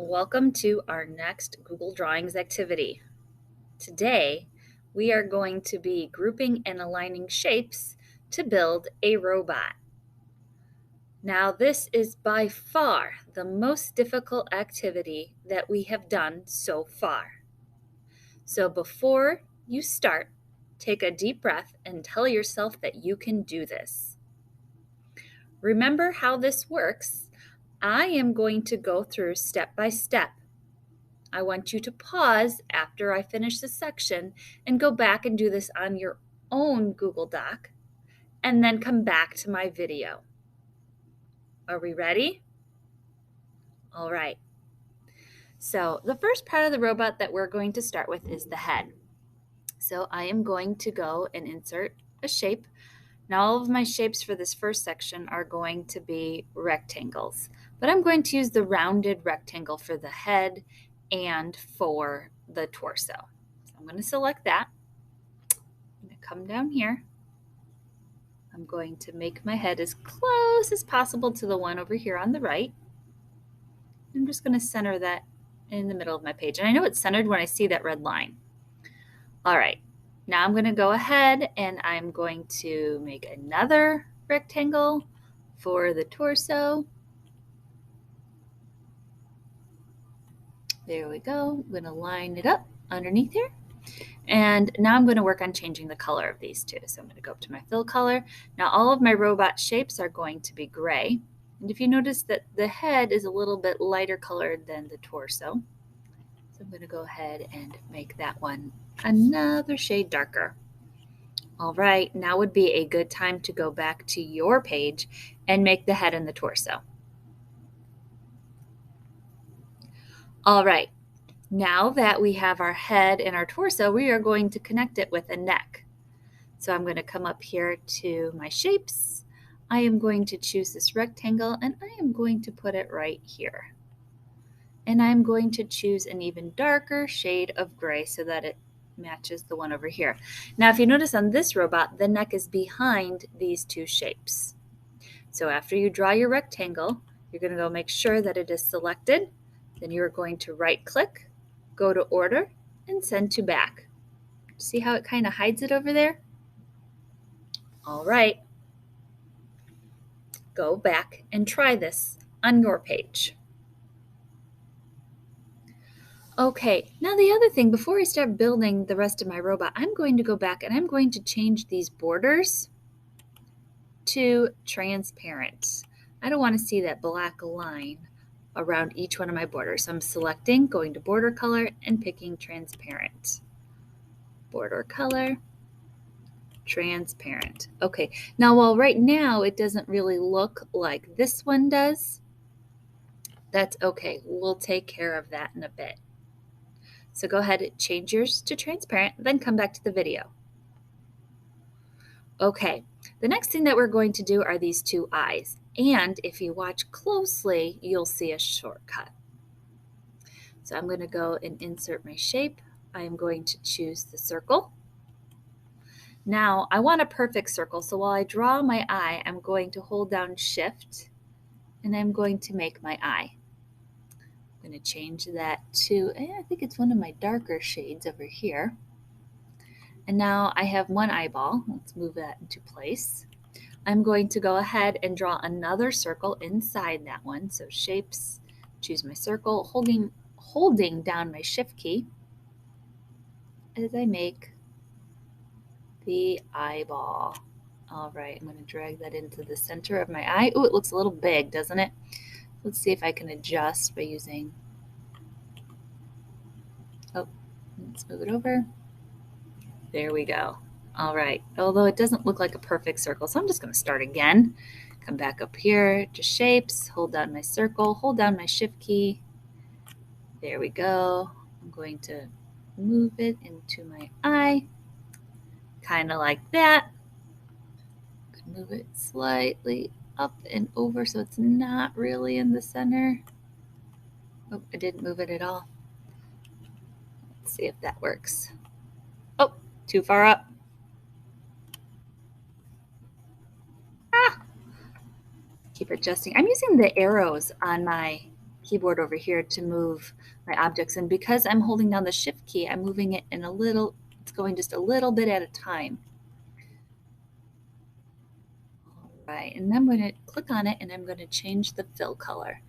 Welcome to our next Google Drawings activity. Today, we are going to be grouping and aligning shapes to build a robot. Now, this is by far the most difficult activity that we have done so far. So before you start, take a deep breath and tell yourself that you can do this. Remember how this works. I am going to go through step by step. I want you to pause after I finish this section and go back and do this on your own Google Doc, and then come back to my video. Are we ready? All right. So the first part of the robot that we're going to start with is the head. So I am going to go and insert a shape. Now all of my shapes for this first section are going to be rectangles, but I'm going to use the rounded rectangle for the head and for the torso. So I'm going to select that. I'm going to come down here. I'm going to make my head as close as possible to the one over here on the right. I'm just going to center that in the middle of my page. And I know it's centered when I see that red line. All right, now I'm going to go ahead and I'm going to make another rectangle for the torso. There we go. I'm going to line it up underneath here. And now I'm going to work on changing the color of these two. So I'm going to go up to my fill color. Now all of my robot shapes are going to be gray. And if you notice that the head is a little bit lighter colored than the torso, so I'm going to go ahead and make that one another shade darker. All right, now would be a good time to go back to your page and make the head and the torso. All right, now that we have our head and our torso, we are going to connect it with a neck. So I'm going to come up here to my shapes. I am going to choose this rectangle and I am going to put it right here. And I'm going to choose an even darker shade of gray so that it matches the one over here. Now, if you notice on this robot, the neck is behind these two shapes. So after you draw your rectangle, you're going to go make sure that it is selected. Then you're going to right click, go to order, and send to back. See how it kind of hides it over there? All right. Go back and try this on your page. Okay, now the other thing, before I start building the rest of my robot, I'm going to go back and I'm going to change these borders to transparent. I don't want to see that black line around each one of my borders. So I'm selecting, going to border color, and picking transparent. Border color, transparent. Okay, now while right now it doesn't really look like this one does, that's okay. We'll take care of that in a bit. So go ahead and change yours to transparent, then come back to the video. Okay, the next thing that we're going to do are these two eyes. And if you watch closely, you'll see a shortcut. So I'm going to go and insert my shape. I am going to choose the circle. Now I want a perfect circle, so while I draw my eye, I'm going to hold down Shift and I'm going to make my eye. I'm going to change that to, I think it's one of my darker shades over here. And now I have one eyeball. Let's move that into place. I'm going to go ahead and draw another circle inside that one. So shapes, choose my circle, holding down my Shift key as I make the eyeball. All right, I'm going to drag that into the center of my eye. Oh, it looks a little big, doesn't it? Let's see if I can adjust by using, let's move it over. There we go. All right, although it doesn't look like a perfect circle, so I'm just going to start again. Come back up here to shapes, hold down my circle, hold down my Shift key. There we go. I'm going to move it into my eye, kind of like that. Move it slightly up and over so it's not really in the center. Oh, I didn't move it at all. Let's see if that works. Oh, too far up. Keep adjusting. I'm using the arrows on my keyboard over here to move my objects. And because I'm holding down the shift key, I'm moving it in it's going just a little bit at a time. All right, and I'm going to click on it and I'm going to change the fill color.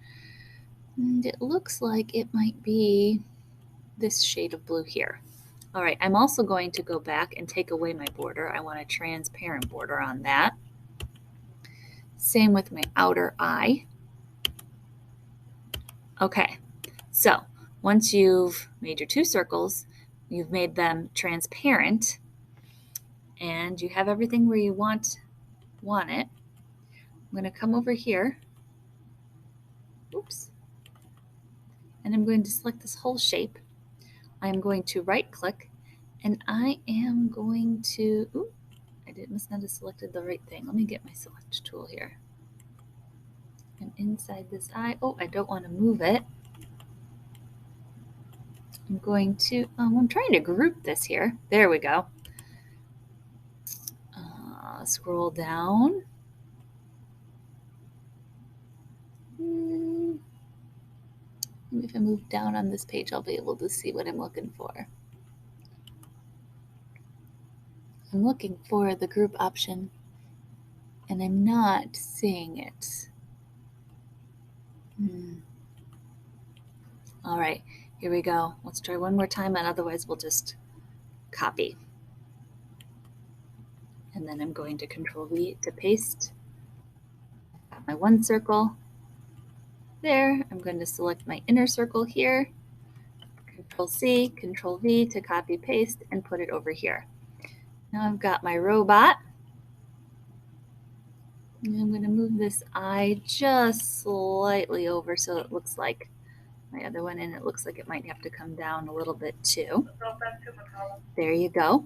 And it looks like it might be this shade of blue here. All right, I'm also going to go back and take away my border. I want a transparent border on that. Same with my outer eye. Okay, so once you've made your two circles, you've made them transparent, and you have everything where you want it. I'm going to come over here. Oops. And I'm going to select this whole shape. I'm going to right click and I am going to, must not have selected the right thing. Let me get my select tool here. And inside this eye, I don't want to move it. I'm going to, I'm trying to group this here. There we go. Scroll down. Maybe if I move down on this page, I'll be able to see what I'm looking for. I'm looking for the group option and I'm not seeing it. All right, here we go. Let's try one more time, and otherwise we'll just copy. And then I'm going to Control V to paste. Got my one circle there. I'm going to select my inner circle here. Control C, Control V to copy paste and put it over here. Now I've got my robot. And I'm going to move this eye just slightly over so it looks like my other one, and it looks like it might have to come down a little bit too. There you go.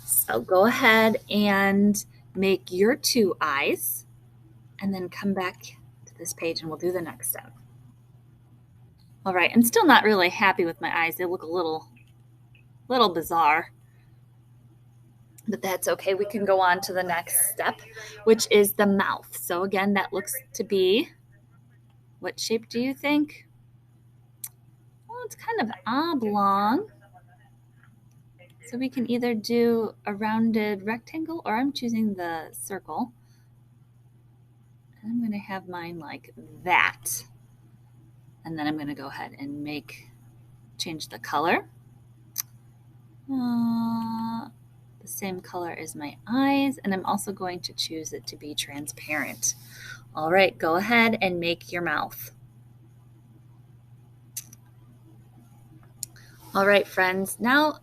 So go ahead and make your two eyes and then come back to this page and we'll do the next step. All right, I'm still not really happy with my eyes. They look a little bizarre, but that's okay. We can go on to the next step, which is the mouth. So again, that looks to be, what shape do you think? Well, it's kind of oblong. So we can either do a rounded rectangle, or I'm choosing the circle. I'm going to have mine like that. And then I'm going to go ahead and change the color. The same color as my eyes, and I'm also going to choose it to be transparent. All right, go ahead and make your mouth. All right, friends, now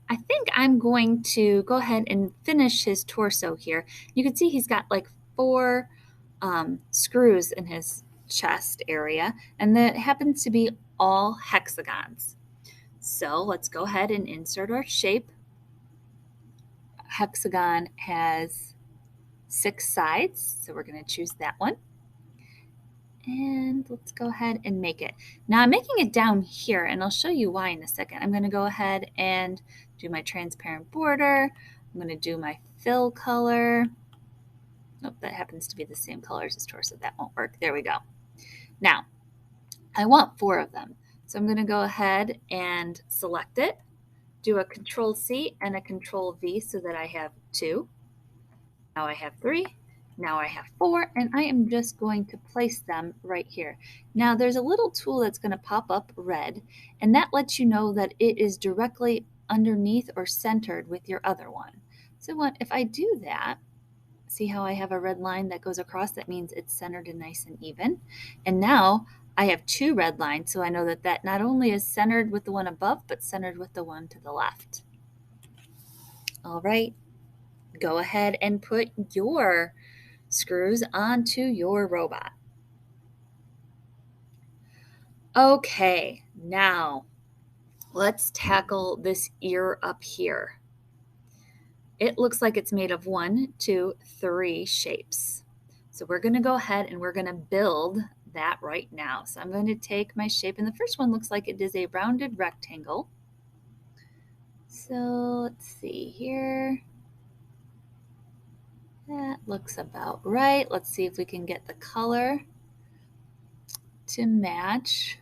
I think I'm going to go ahead and finish his torso here. You can see he's got like 4 screws in his chest area, and that happens to be all hexagons. So let's go ahead and insert our shape. Hexagon has 6 sides, so we're going to choose that one. And let's go ahead and make it. Now I'm making it down here, and I'll show you why in a second. I'm going to go ahead and do my transparent border. I'm going to do my fill color. Nope, that happens to be the same color as his torso. That won't work. There we go. Now, I want 4 of them. So I'm going to go ahead and select it, do a Control C and a Control V so that I have 2. Now I have 3. Now I have 4, and I am just going to place them right here. Now there's a little tool that's going to pop up red, and that lets you know that it is directly underneath or centered with your other one. So if I do that, see how I have a red line that goes across? That means it's centered and nice and even. And now I have 2 red lines, so I know that that not only is centered with the one above, but centered with the one to the left. All right, go ahead and put your screws onto your robot. Okay, now let's tackle this ear up here. It looks like it's made of 1, 2, 3 shapes. So we're going to go ahead and we're going to build that right now. So I'm going to take my shape, and the first one looks like it is a rounded rectangle. So let's see here. That looks about right. Let's see if we can get the color to match.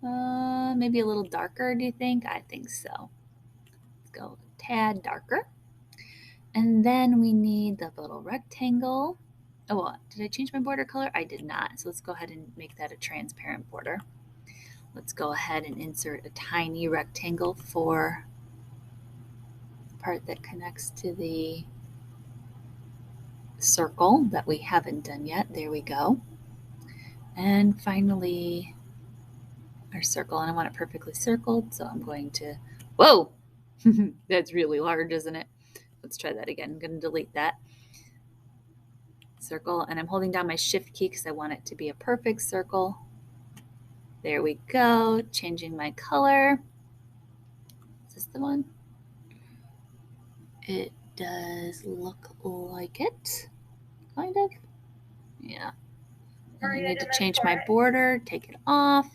Maybe a little darker, do you think? I think so. Let's go a tad darker. And then we need the little rectangle. Oh, well, did I change my border color? I did not. So let's go ahead and make that a transparent border. Let's go ahead and insert a tiny rectangle for the part that connects to the circle that we haven't done yet. There we go. And finally, our circle. And I want it perfectly circled. So I'm going to, whoa, that's really large, isn't it? Let's try that again. I'm going to delete that circle. And I'm holding down my shift key because I want it to be a perfect circle. There we go. Changing my color. Is this the one? It does look like it. Kind of. Yeah. And I need to change my border, take it off.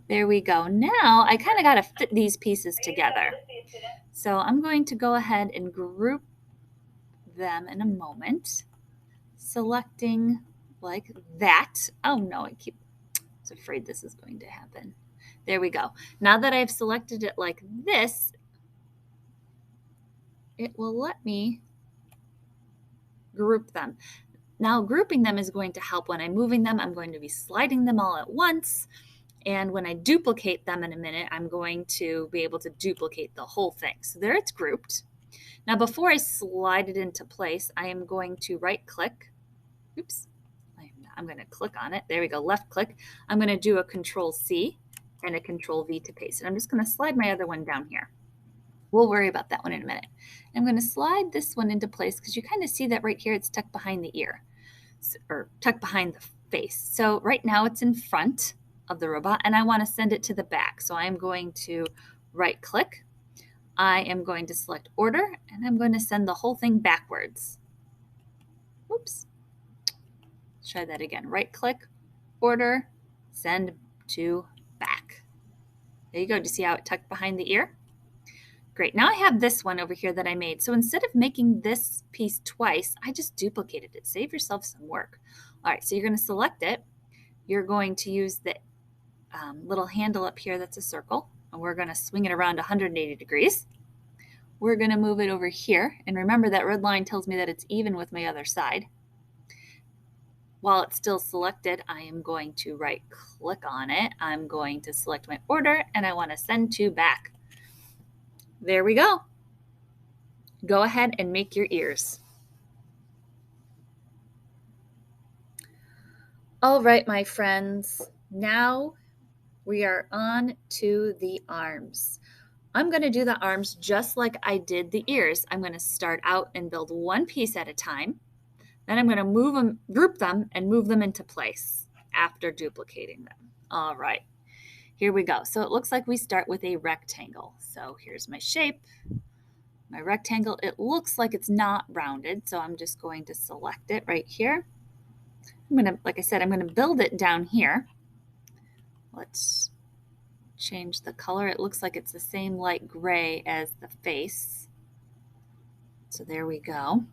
There we go. Now I kind of got to fit these pieces together. So I'm going to go ahead and group them in a moment. Selecting like that. Oh no, I was afraid this is going to happen. There we go. Now that I've selected it like this, it will let me group them. Now grouping them is going to help when I'm moving them. I'm going to be sliding them all at once. And when I duplicate them in a minute, I'm going to be able to duplicate the whole thing. So there it's grouped. Now before I slide it into place, I am going to right click. Oops. I'm going to click on it. There we go. Left click. I'm going to do a Control C and a Control V to paste it. I'm just going to slide my other one down here. We'll worry about that one in a minute. I'm going to slide this one into place because you kind of see that right here it's tucked behind the ear or tucked behind the face. So right now it's in front of the robot and I want to send it to the back. So I'm going to right click. I am going to select order and I'm going to send the whole thing backwards. Oops. Let's try that again. Right click, order, send to back. There you go. Do you see how it tucked behind the ear? Great. Now I have this one over here that I made. So instead of making this piece twice, I just duplicated it. Save yourself some work. All right, so you're going to select it. You're going to use the little handle up here that's a circle, and we're going to swing it around 180 degrees. We're going to move it over here, and remember that red line tells me that it's even with my other side. While it's still selected, I am going to right click on it. I'm going to select my order, and I want to send to back. There we go. Go ahead and make your ears. All right, my friends, now we are on to the arms. I'm going to do the arms just like I did the ears. I'm going to start out and build one piece at a time. Then I'm going to move them, group them, and move them into place after duplicating them. All right, here we go. So it looks like we start with a rectangle. So here's my shape. My rectangle, it looks like it's not rounded, so I'm just going to select it right here. I'm going to, like I said, I'm going to build it down here. Let's change the color. It looks like it's the same light gray as the face. So there we go.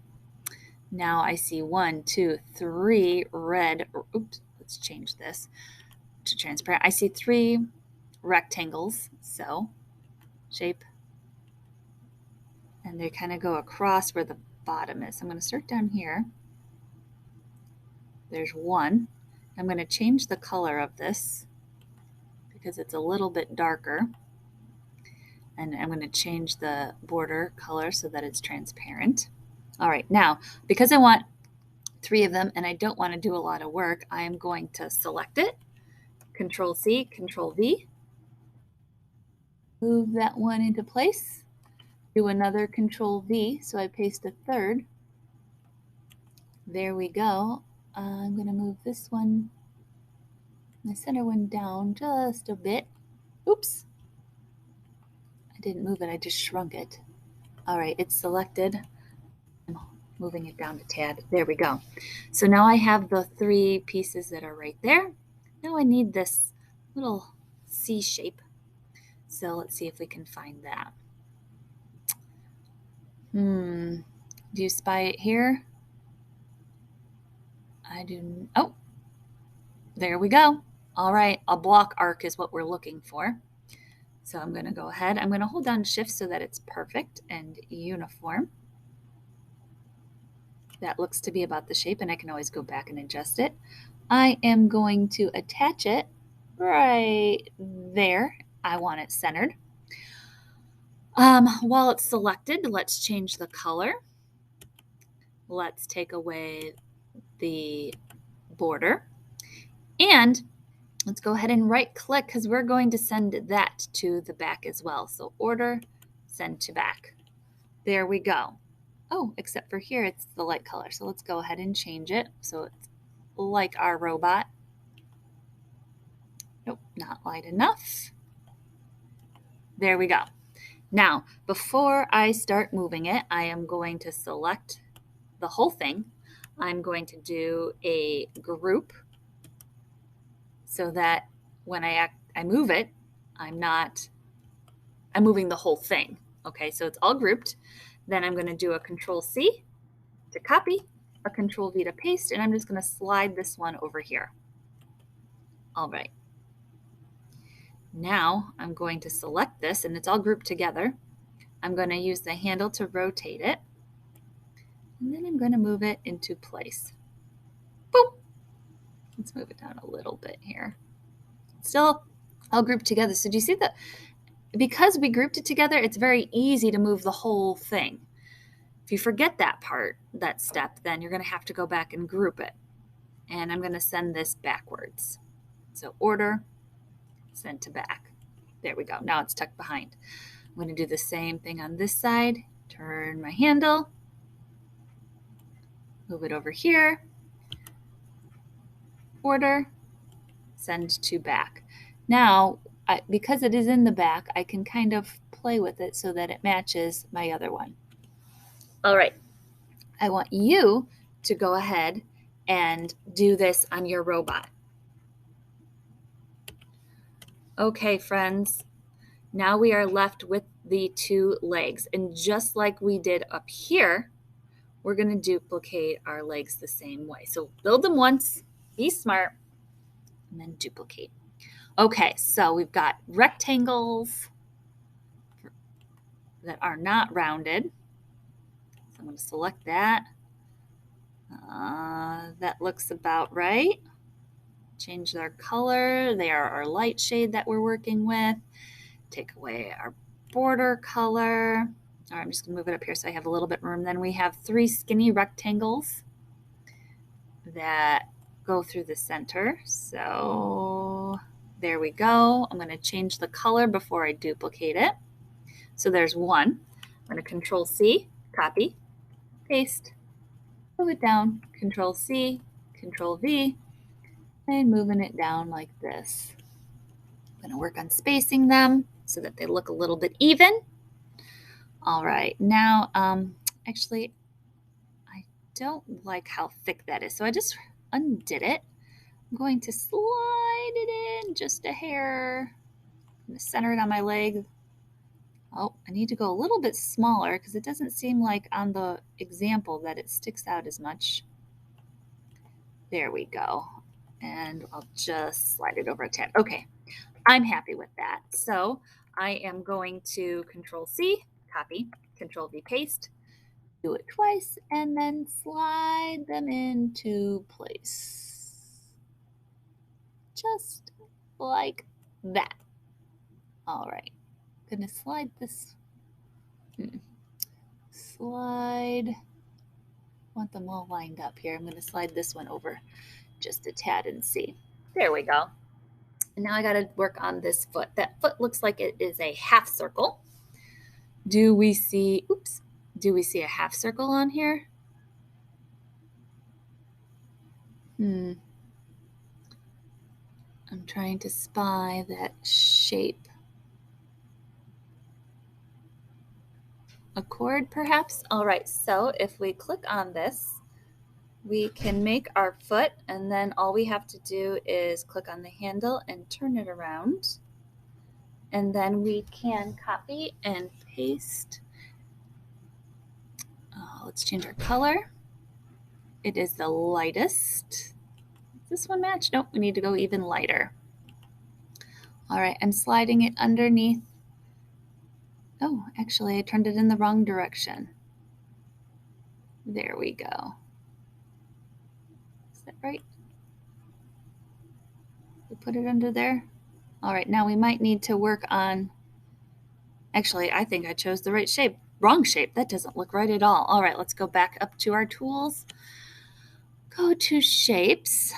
Now I see 1, 2, 3 red. Oops, let's change this to transparent. I see 3 rectangles. So shape. And they kind of go across where the bottom is. I'm going to start down here. There's 1. I'm going to change the color of this because it's a little bit darker. And I'm going to change the border color so that it's transparent. All right, now, because I want 3 of them and I don't want to do a lot of work, I am going to select it, Control C, Control V. Move that one into place. Do another Control V, so I paste a third. There we go. I'm going to move this one, the center one, down just a bit. Oops. I didn't move it, I just shrunk it. All right, it's selected. I'm moving it down a tad. There we go. So now I have the 3 pieces that are right there. Now I need this little C shape. So let's see if we can find that. Do you spy it here? I do. Oh, There we go. All right, a block arc is what we're looking for. So I'm going to go ahead. I'm going to hold down Shift so that it's perfect and uniform. That looks to be about the shape, and I can always go back and adjust it. I am going to attach it right there. I want it centered. While it's selected, let's change the color. Let's take away the border. And let's go ahead and right click because we're going to send that to the back as well. So order, send to back. There we go. Oh, except for here, it's the light color. So let's go ahead and change it. So it's like our robot. Nope, not light enough. There we go. Now, before I start moving it, I am going to select the whole thing. I'm going to do a group so that when I move it, I'm moving the whole thing. Okay, so it's all grouped. Then I'm going to do a Control-C to copy, a Control-V to paste, and I'm just going to slide this one over here. All right. Now I'm going to select this, and it's all grouped together. I'm going to use the handle to rotate it, and then I'm going to move it into place. Boom. Let's move it down a little bit here. Still all grouped together. So do you see that? Because we grouped it together, it's very easy to move the whole thing. If you forget that part, that step, then you're going to have to go back and group it. And I'm going to send this backwards. So order, send to back. There we go. Now it's tucked behind. I'm going to do the same thing on this side. Turn my handle. Move it over here. Order, send to back. Now, because it is in the back, I can kind of play with it so that it matches my other one. All right. I want you to go ahead and do this on your robot. Okay, friends. Now we are left with the two legs. And just like we did up here, we're going to duplicate our legs the same way. So build them once, be smart, and then duplicate. Okay, so we've got rectangles that are not rounded. So I'm going to select that. That looks about right. Change their color. They are our light shade that we're working with. Take away our border color. All right, I'm just going to move it up here so I have a little bit of room. Then we have 3 skinny rectangles that go through the center. So there we go. I'm going to change the color before I duplicate it. So there's one. I'm going to Control-C, copy, paste, move it down, Control-C, Control-V, and moving it down like this. I'm going to work on spacing them so that they look a little bit even. All right, now, actually, I don't like how thick that is, so I just undid it. I'm going to slide it in just a hair. I'm going to center it on my leg. Oh, I need to go a little bit smaller because it doesn't seem like on the example that it sticks out as much. There we go. And I'll just slide it over a tad. Okay, I'm happy with that. So I am going to Control-C, copy, Control-V, paste, do it twice, and then slide them into place. Just like that. All right. I'm going to slide this. Slide. Want them all lined up here. I'm going to slide this one over just a tad and see. There we go. And now I got to work on this foot. That foot looks like it is a half circle. Do we see a half circle on here? I'm trying to spy that shape. A chord, perhaps? All right, so if we click on this, we can make our foot, and then all we have to do is click on the handle and turn it around. And then we can copy and paste. Let's change our color. It is the lightest. this one match? Nope, we need to go even lighter. All right, I'm sliding it underneath. Oh, actually, I turned it in the wrong direction. There we go. Is that right? We put it under there. All right, now we might need to work on, actually, I think I chose the right shape. Wrong shape, that doesn't look right at all. All right, let's go back up to our tools. Go to shapes.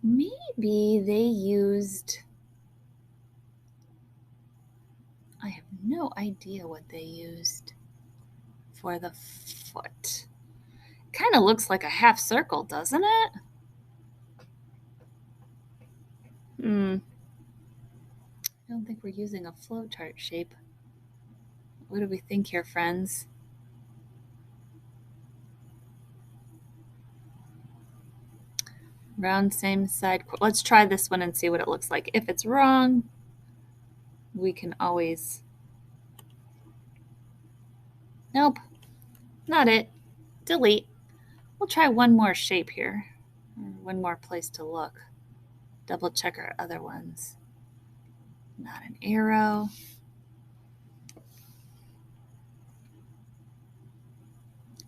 Maybe they used, I have no idea what they used for the foot. Kind of looks like a half circle, doesn't it? I don't think we're using a flowchart shape. What do we think here, friends? Round, same side. Let's try this one and see what it looks like. If it's wrong, we can always... Nope, not it. Delete. We'll try one more shape here. One more place to look. Double check our other ones. Not an arrow.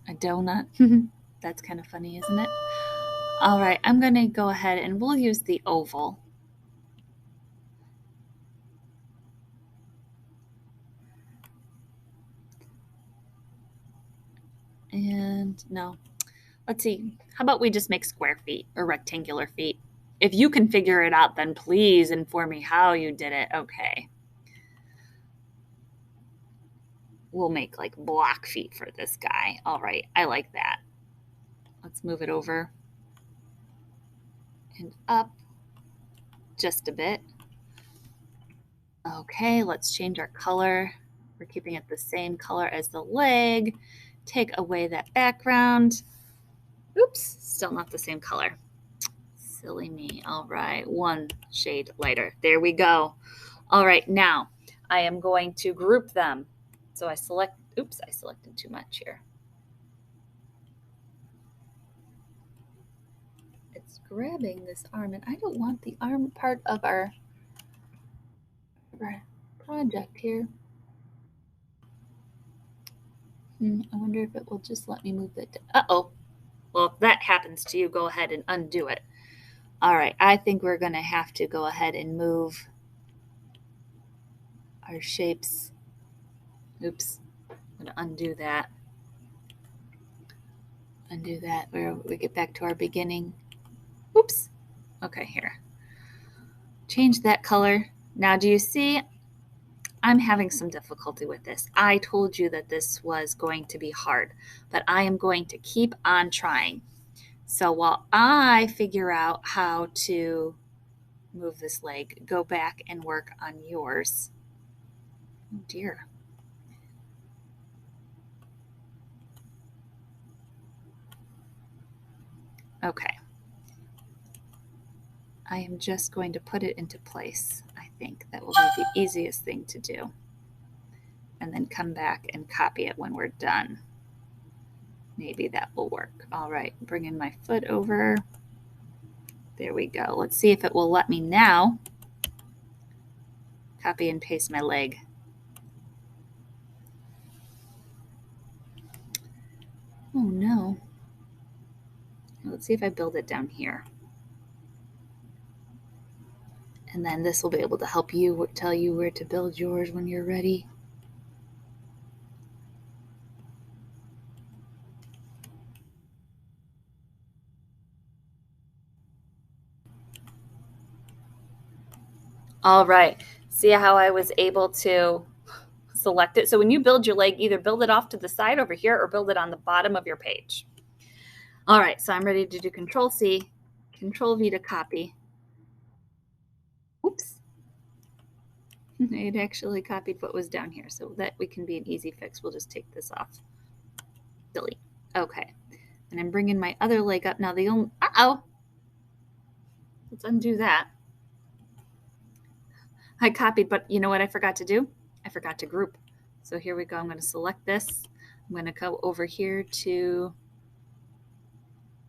A donut. That's kind of funny, isn't it? All right, I'm going to go ahead and we'll use the oval. And no, let's see. How about we just make square feet or rectangular feet? If you can figure it out, then please inform me how you did it. Okay. We'll make like block feet for this guy. All right, I like that. Let's move it over and up just a bit. Okay, let's change our color. We're keeping it the same color as the leg. Take away that background. Oops, still not the same color. Silly me. All right, one shade lighter. There we go. All right, now I am going to group them. So I select, oops, I selected too much here. It's grabbing this arm, and I don't want the arm part of our project here. I wonder if it will just let me move it. Uh-oh. Well, if that happens to you, go ahead and undo it. All right, I think we're going to have to go ahead and move our shapes. Oops, I'm going to undo that. Undo that, where we get back to our beginning. Oops. Okay, here. Change that color. Now, do you see? I'm having some difficulty with this. I told you that this was going to be hard, but I am going to keep on trying. So while I figure out how to move this leg, go back and work on yours. Oh dear. Okay. I am just going to put it into place. I think that will be the easiest thing to do. And then come back and copy it when we're done. Maybe that will work. All right, bring in my foot over. There we go. Let's see if it will let me now copy and paste my leg. Oh no. Let's see if I build it down here. And then this will be able to help you, tell you where to build yours when you're ready. All right. See how I was able to select it? So when you build your leg, either build it off to the side over here or build it on the bottom of your page. All right, so I'm ready to do Control C, Control V to copy. Oops. It actually copied what was down here, so that we can be an easy fix. We'll just take this off. Delete. Okay. And I'm bringing my other leg up. Now the only, uh-oh. Let's undo that. I copied, but you know what I forgot to do? I forgot to group. So here we go. I'm going to select this. I'm going to go over here to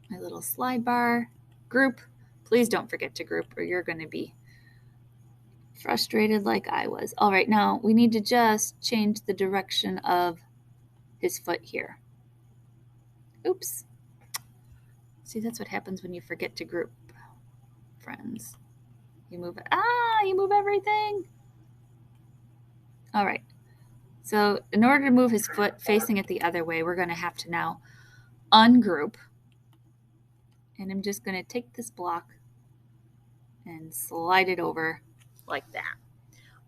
my little slide bar, group. Please don't forget to group or you're going to be frustrated like I was. All right, now we need to just change the direction of his foot here. Oops. See, that's what happens when you forget to group, friends. You move it. You move everything. All right. So in order to move his foot facing it the other way, we're going to have to now ungroup. And I'm just going to take this block and slide it over like that.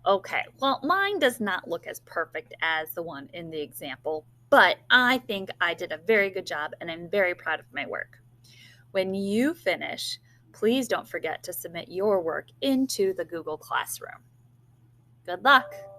Okay, well, mine does not look as perfect as the one in the example, but I think I did a very good job and I'm very proud of my work. When you finish, please don't forget to submit your work into the Google Classroom. Good luck!